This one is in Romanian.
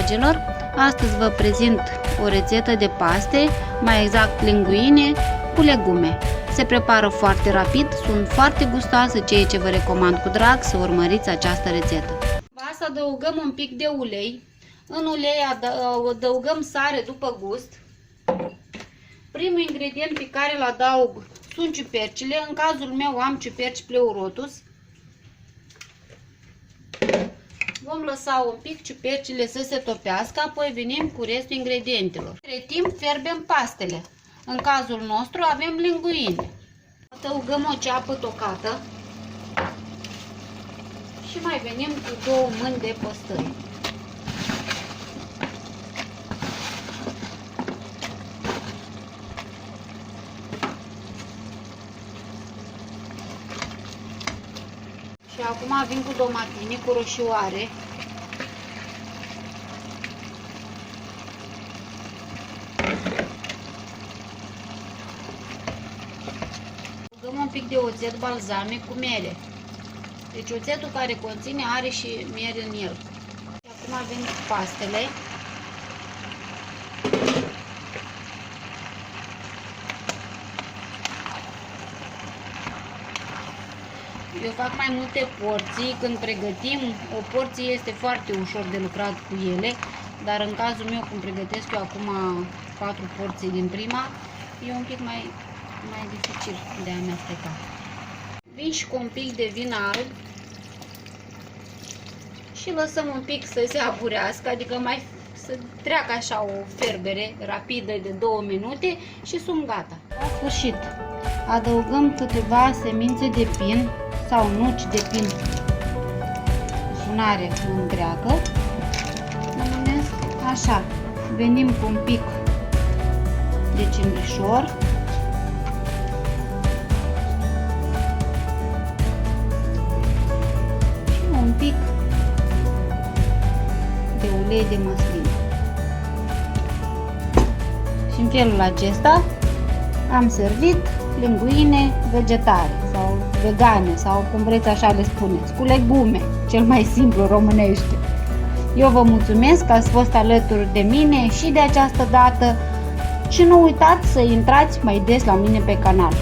dragilor! Astăzi vă prezint o rețetă de paste, mai exact linguine cu legume. Se prepară foarte rapid, sunt foarte gustoase, ceea ce vă recomand cu drag să urmăriți această rețetă. Să adăugăm un pic de ulei. În ulei adăugăm sare după gust. Primul ingredient pe care îl adaug sunt ciupercile. În cazul meu am ciuperci pleurotus. Vom lăsa un pic ciupercile să se topească, apoi venim cu restul ingredientelor. Între timp fierbem pastele. În cazul nostru avem linguine. Adăugăm o ceapă tocată și mai venim cu 2 mâini de păstări. Și acum vin cu domatine, cu roșioare. Adăugăm un pic de oțet balzamic cu mere. Deci oțetul care conține are și miere în el. Și acum vin cu pastele. Eu fac mai multe porții. Când pregătim, o porție este foarte ușor de lucrat cu ele, dar în cazul meu, când pregătesc eu acum 4 porții din prima, e un pic mai dificil de a amesteca. Vin și cu un pic de vin alb și lăsăm un pic să se aburească, adică mai să treacă așa o ferbere rapidă de 2 minute și sunt gata. La sfârșit, adăugăm câteva semințe de pin sau nuci de pin, sunare în greacă, mă numesc așa. Venim cu un pic de cimbrișor, și un pic de ulei de măsline. Și în felul acesta am servit linguine vegetare sau vegane sau cum vreți așa le spuneți, cu legume, cel mai simplu românește. Eu vă mulțumesc că ați fost alături de mine și de această dată și nu uitați să intrați mai des la mine pe canal.